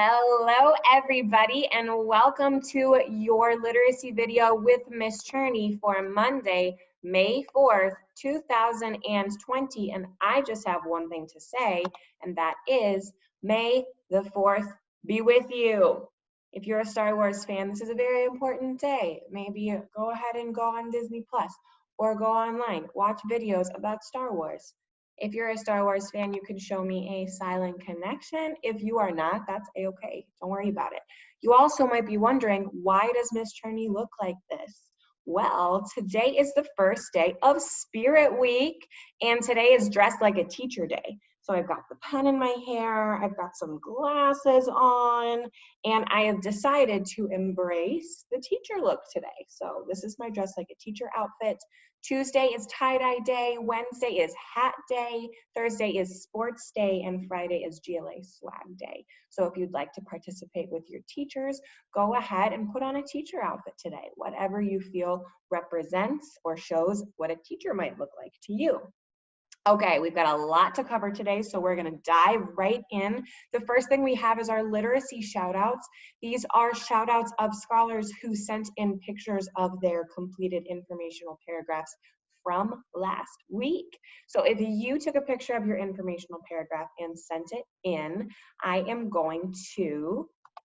Hello, everybody, and welcome to your literacy video with Miss Cherney for Monday, May 4th, 2020. And I just have one thing to say, and that is, May the 4th be with you. If you're a Star Wars fan, this is a very important day. Maybe go ahead and go on Disney Plus or go online, watch videos about Star Wars. If you're a Star Wars fan, you can show me a silent connection. If you are not, that's a-okay. Don't worry about it. You also might be wondering, why does Miss Cherney look like this? Well, today is the first day of Spirit Week, and today is dressed like a teacher day. So I've got the pen in my hair, I've got some glasses on, and I have decided to embrace the teacher look today. So this is my dress like a teacher outfit. Tuesday is tie-dye day, Wednesday is hat day, Thursday is sports day, and Friday is GLA swag day. So if you'd like to participate with your teachers, go ahead and put on a teacher outfit today, whatever you feel represents or shows what a teacher might look like to you. Okay, we've got a lot to cover today, so we're going to dive right in. The first thing we have is our literacy shout-outs. These are shout-outs of scholars who sent in pictures of their completed informational paragraphs from last week. So if you took a picture of your informational paragraph and sent it in, I am going to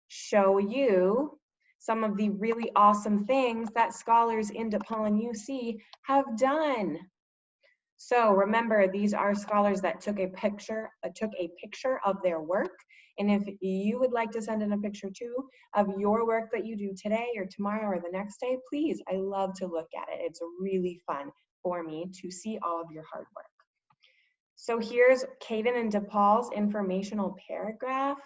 show you some of the really awesome things that scholars in DePaul and UC have done. So remember, these are scholars that took a picture of their work. And if you would like to send in a picture too of your work that you do today or tomorrow or the next day, please, I love to look at it. It's really fun for me to see all of your hard work. So here's Caden and DePaul's informational paragraph.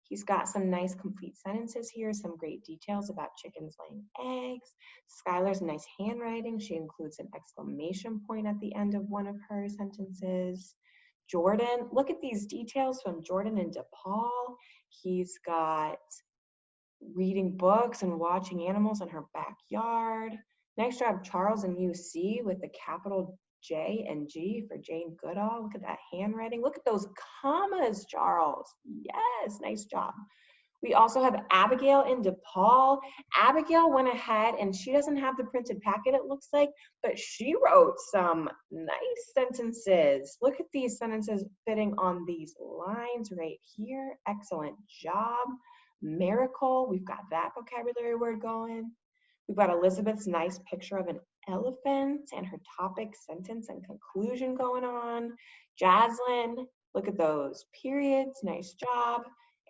He's got some nice complete sentences here, some great details about chickens laying eggs. Skylar's nice handwriting. She includes an exclamation point at the end of one of her sentences. Jordan, look at these details from Jordan and DePaul. He's got reading books and watching animals in her backyard. Next job, Charles and UC with the capital J and G for Jane Goodall. Look at that handwriting. Look at those commas, Charles. Yes, nice job. We also have Abigail in DePaul. Abigail went ahead and she doesn't have the printed packet, it looks like, but she wrote some nice sentences. Look at these sentences fitting on these lines right here. Excellent job. Miracle, we've got that vocabulary word going. We've got Elizabeth's nice picture of an elephant and her topic, sentence, and conclusion going on. Jaslyn, look at those periods, nice job.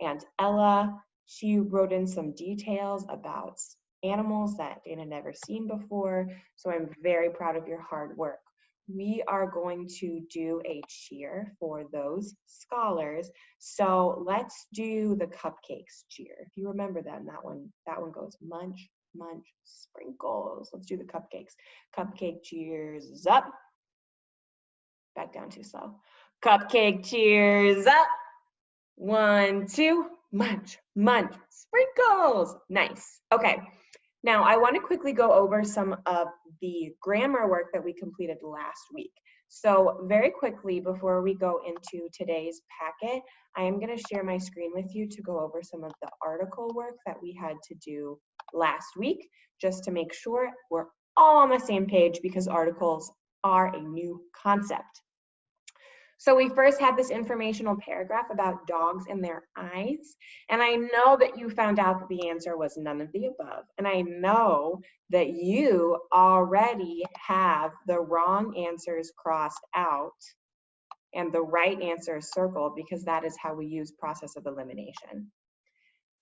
And Ella, she wrote in some details about animals that Dana had never seen before. So I'm very proud of your hard work. We are going to do a cheer for those scholars. So let's do the cupcakes cheer. If you remember them, that one goes munch, munch, sprinkles. Let's do the cupcakes. Cupcake cheers up. Back down too slow. Cupcake cheers up. 1, 2, munch, munch, sprinkles. Nice. Okay. Now I want to quickly go over some of the grammar work that we completed last week. So very quickly, before we go into today's packet, I am going to share my screen with you to go over some of the article work that we had to do last week, just to make sure we're all on the same page because articles are a new concept. So we first had this informational paragraph about dogs and their eyes, and I know that you found out that the answer was none of the above, and I know that you already have the wrong answers crossed out and the right answers circled because that is how we use process of elimination.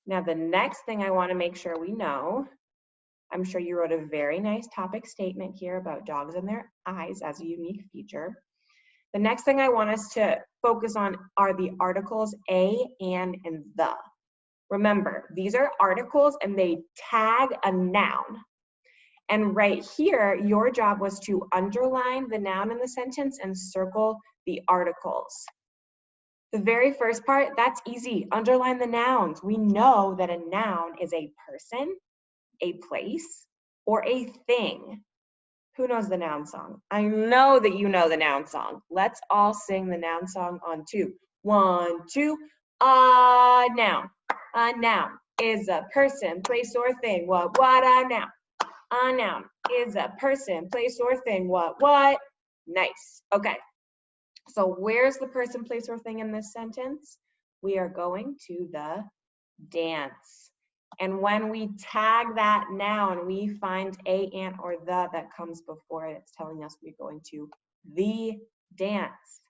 Now the next thing I want to make sure we know, I'm sure you wrote a very nice topic statement here about dogs and their eyes as a unique feature. The next thing I want us to focus on are the articles a, and the. Remember, these are articles and they tag a noun. And right here, your job was to underline the noun in the sentence and circle the articles. The very first part, that's easy. Underline the nouns. We know that a noun is a person, a place, or a thing. Who knows the noun song? I know that you know the noun song. Let's all sing the noun song on 2. 1, 2. A noun. A noun is a person, place, or thing. What a noun. A noun is a person, place, or thing. What? Nice. Okay. So where's the person, place, or thing in this sentence? We are going to the dance. And when we tag that noun, we find a, an, or the that comes before it. It's telling us we're going to the dance.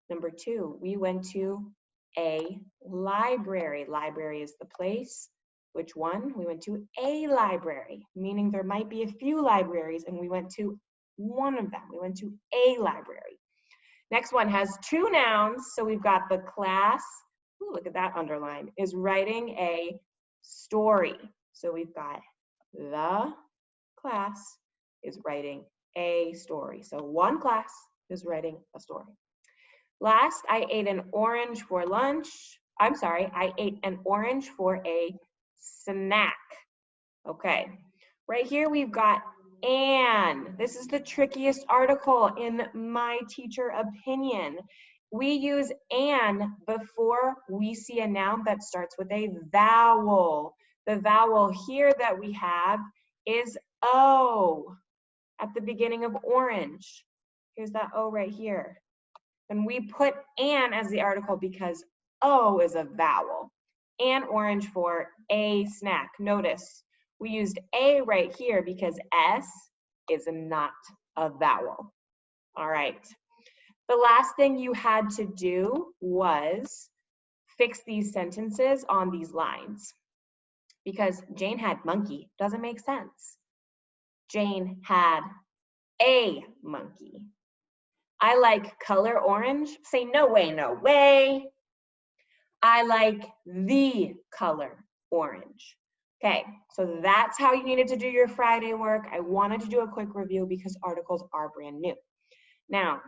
Number 2, we went to a library. Library is the place. Which one? We went to a library, meaning there might be a few libraries, and we went to one of them. We went to a library. Next one has 2 nouns. So we've got the class, ooh, look at that underline, is writing a story. So we've got the class is writing a story. So one class is writing a story. Last, I ate an orange for lunch. I'm sorry, I ate an orange for a snack. Okay, right here we've got an. This is the trickiest article in my teacher opinion. We use an before we see a noun that starts with a vowel. The vowel here that we have is O at the beginning of orange. Here's that O right here. And we put an as the article because O is a vowel. An orange for a snack. Notice we used a right here because S is not a vowel. All right. The last thing you had to do was fix these sentences on these lines. Because Jane had monkey doesn't make sense. Jane had a monkey. I like color orange. Say no way, no way. I like the color orange. Okay, so that's how you needed to do your Friday work. I wanted to do a quick review because articles are brand new. Now,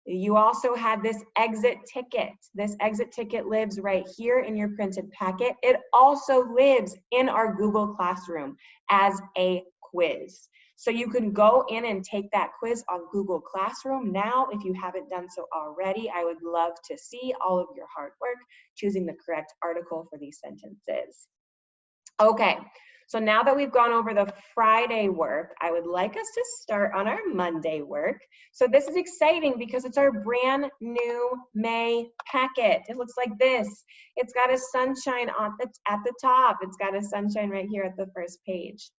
you also had this exit ticket. This exit ticket lives right here in your printed packet. It also lives in our Google Classroom as a quiz. So you can go in and take that quiz on Google Classroom now. If you haven't done so already, I would love to see all of your hard work choosing the correct article for these sentences. Okay, so now that we've gone over the Friday work, I would like us to start on our Monday work. So this is exciting because it's our brand new May packet. It looks like this. It's got a sunshine at the top. It's got a sunshine right here at the first page.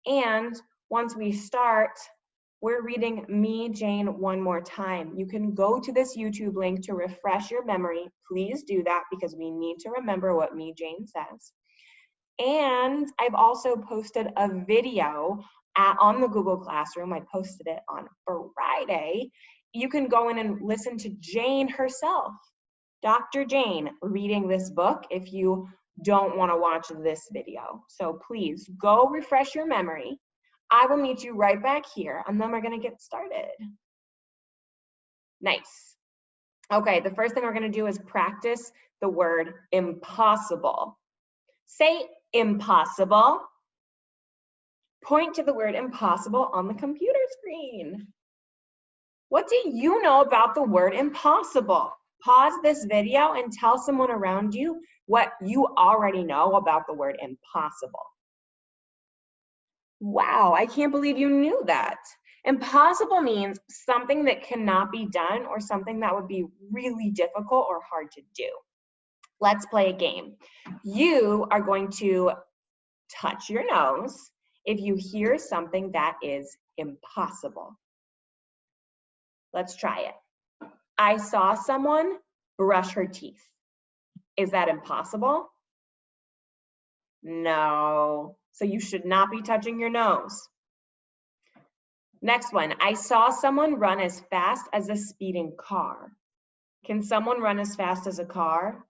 And once we start, we're reading Me, Jane one more time. You can go to this YouTube link to refresh your memory. Please do that because we need to remember what Me, Jane says. And I've also posted a video on the Google Classroom. I posted it on Friday. You can go in and listen to Jane herself, Dr. Jane, reading this book if you don't want to watch this video. So please go refresh your memory. I will meet you right back here, and then we're going to get started. Nice. Okay, the first thing we're going to do is practice the word impossible. Say impossible. Point to the word impossible on the computer screen. What do you know about the word impossible? Pause this video and tell someone around you what you already know about the word impossible. Wow, I can't believe you knew that. Impossible means something that cannot be done or something that would be really difficult or hard to do. Let's play a game. You are going to touch your nose if you hear something that is impossible. Let's try it. I saw someone brush her teeth. Is that impossible? No. So you should not be touching your nose. Next one. I saw someone run as fast as a speeding car. Can someone run as fast as a car?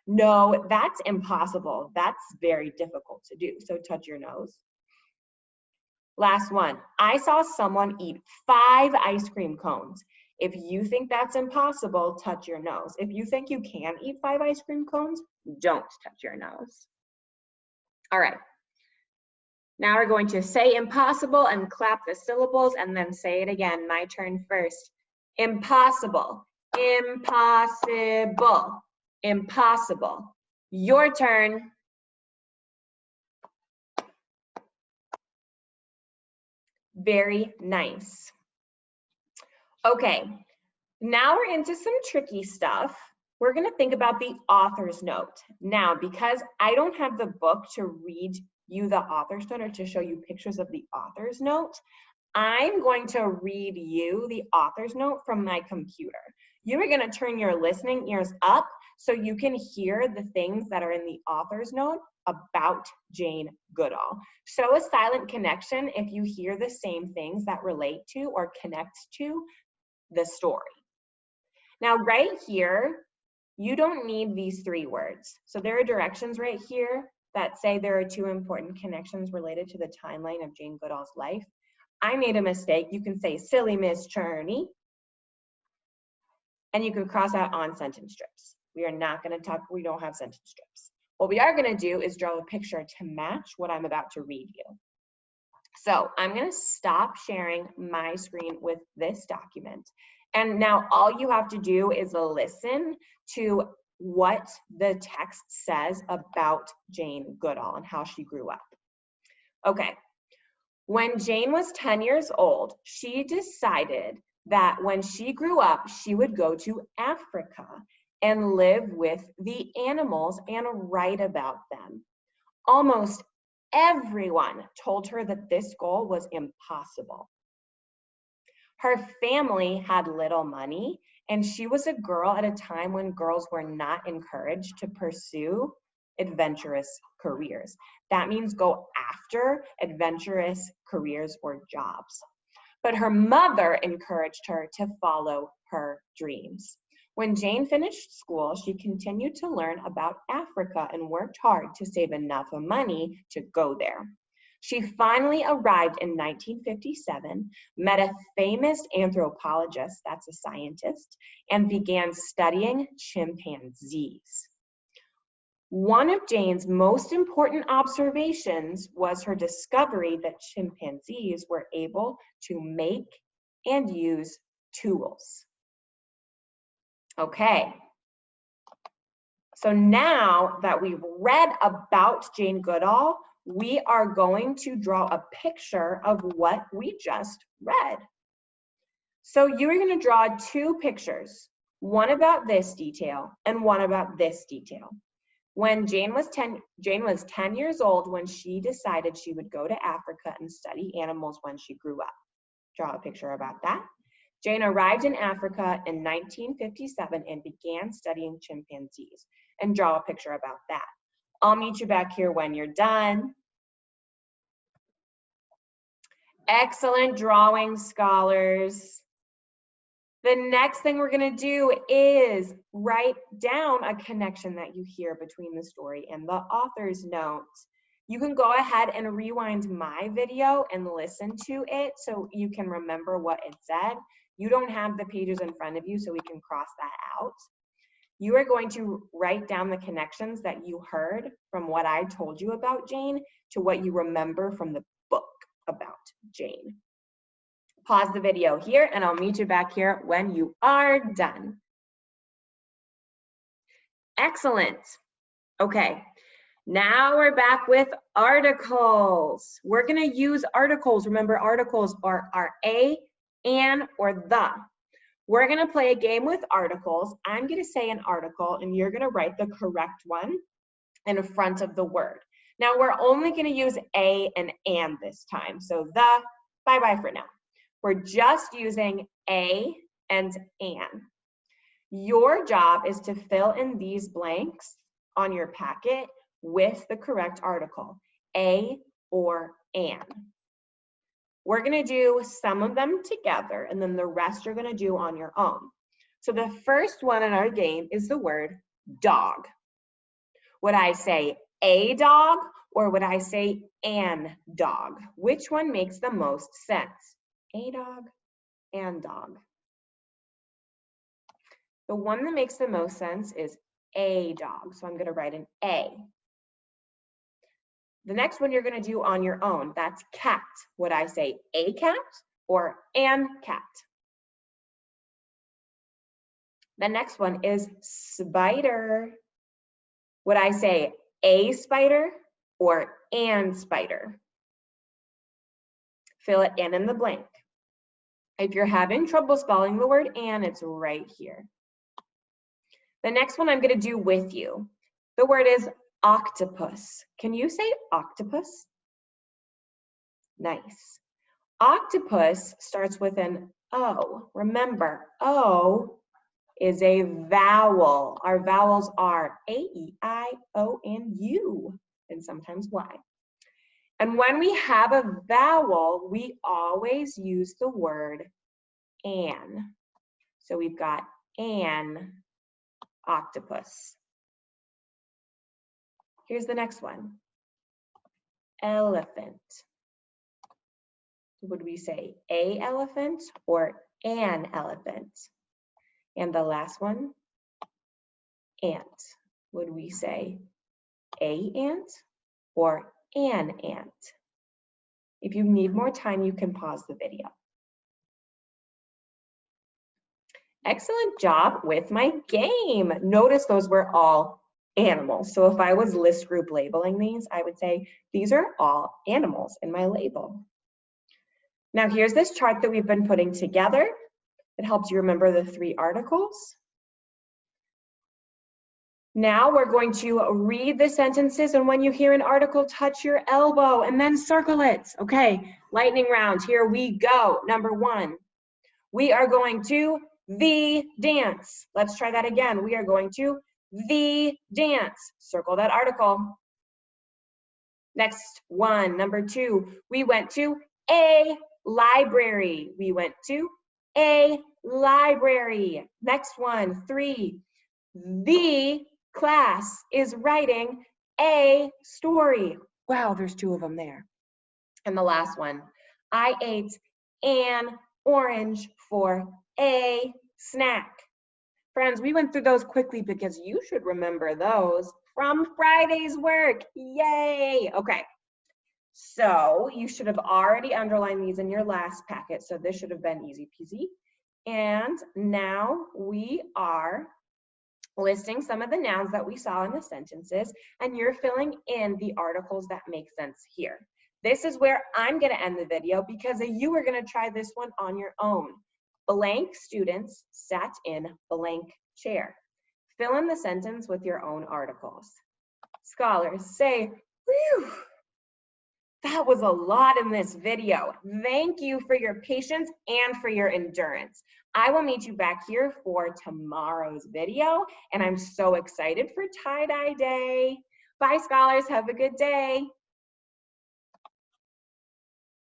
No, that's impossible. That's very difficult to do. So touch your nose. Last one. I saw someone eat 5 ice cream cones. If you think that's impossible, touch your nose. If you think you can eat 5 ice cream cones, don't touch your nose. All right. Now we're going to say impossible and clap the syllables and then say it again. My turn first. Impossible. Impossible. Impossible. Your turn. Very nice. Okay, now we're into some tricky stuff. We're gonna think about the author's note. Now, because I don't have the book to read you the author's note or to show you pictures of the author's note, I'm going to read you the author's note from my computer. You are gonna turn your listening ears up so you can hear the things that are in the author's note about Jane Goodall. Show a silent connection if you hear the same things that relate to or connect to the story. Now, right here, you don't need these 3 words. So there are directions right here that say there are 2 important connections related to the timeline of Jane Goodall's life. I made a mistake. You can say silly Miss Cherney, and you can cross out on sentence strips. We are not going to talk, we don't have sentence strips. What we are going to do is draw a picture to match what I'm about to read you. So I'm going to stop sharing my screen with this document. And now all you have to do is listen to what the text says about Jane Goodall and how she grew up. Okay. When Jane was 10 years old, she decided that when she grew up, she would go to Africa and live with the animals and write about them. Almost everyone told her that this goal was impossible. Her family had little money, and she was a girl at a time when girls were not encouraged to pursue adventurous careers. That means go after adventurous careers or jobs. But her mother encouraged her to follow her dreams. When Jane finished school, she continued to learn about Africa and worked hard to save enough money to go there. She finally arrived in 1957, met a famous anthropologist, that's a scientist, and began studying chimpanzees. One of Jane's most important observations was her discovery that chimpanzees were able to make and use tools. Okay, so now that we've read about Jane Goodall, we are going to draw a picture of what we just read. So you're going to draw 2 pictures, one about this detail and one about this detail. When Jane was 10 years old when she decided she would go to Africa and study animals when she grew up. Draw a picture about that. Jane arrived in Africa in 1957 and began studying chimpanzees. And draw a picture about that. I'll meet you back here when you're done. Excellent drawing, scholars. The next thing we're going to do is write down a connection that you hear between the story and the author's note. You can go ahead and rewind my video and listen to it so you can remember what it said. You don't have the pages in front of you, so we can cross that out. You are going to write down the connections that you heard from what I told you about Jane to what you remember from the book about Jane. Pause the video here and I'll meet you back here when you are done. Excellent. Okay, now we're back with articles. We're gonna use articles. Remember, articles are a, an, or the. We're gonna play a game with articles. I'm gonna say an article and you're gonna write the correct one in front of the word. Now we're only gonna use a and an this time. So the, bye-bye for now. We're just using a and an. Your job is to fill in these blanks on your packet with the correct article, a or an. We're gonna do some of them together and then the rest you're gonna do on your own. So the first one in our game is the word dog. Would I say a dog or would I say an dog? Which one makes the most sense? A dog, and dog. The one that makes the most sense is a dog. So I'm gonna write an A. The next one you're gonna do on your own, that's cat. Would I say a cat or an cat? The next one is spider. Would I say a spider or an spider? Fill it in the blank. If you're having trouble spelling the word "an," it's right here. The next one I'm going to do with you. The word is octopus. Can you say octopus? Nice. Octopus starts with an O. Remember, O is a vowel. Our vowels are A, E, I, O, and U, and sometimes Y. And when we have a vowel, we always use the word an. So we've got an octopus. Here's the next one. Elephant. Would we say a elephant or an elephant? And the last one, ant. Would we say a ant or an ant? If you need more time, you can pause the video. Excellent job with my game. Notice those were all animals. So if I was list group labeling these, I would say these are all animals in my label. Now here's this chart that we've been putting together. It helps you remember the 3 articles. Now we're going to read the sentences, and when you hear an article, touch your elbow and then circle it. Okay, lightning round, here we go. Number 1, we are going to the dance. Let's try that again. We are going to the dance. Circle that article. Next one, number 2, we went to a library. We went to a library. Next one, 3, the class is writing a story. Wow, there's 2 of them there. And the last one, I ate an orange for a snack. Friends, we went through those quickly because you should remember those from Friday's work. Yay! Okay, so you should have already underlined these in your last packet, so this should have been easy peasy. And now we are listing some of the nouns that we saw in the sentences, and you're filling in the articles that make sense here. This is where I'm going to end the video because you are going to try this one on your own. Blank students sat in blank chair. Fill in the sentence with your own articles. Scholars say, whew, that was a lot in this video. Thank you for your patience and for your endurance. I will meet you back here for tomorrow's video, and I'm so excited for tie-dye day. Bye, scholars. Have a good day.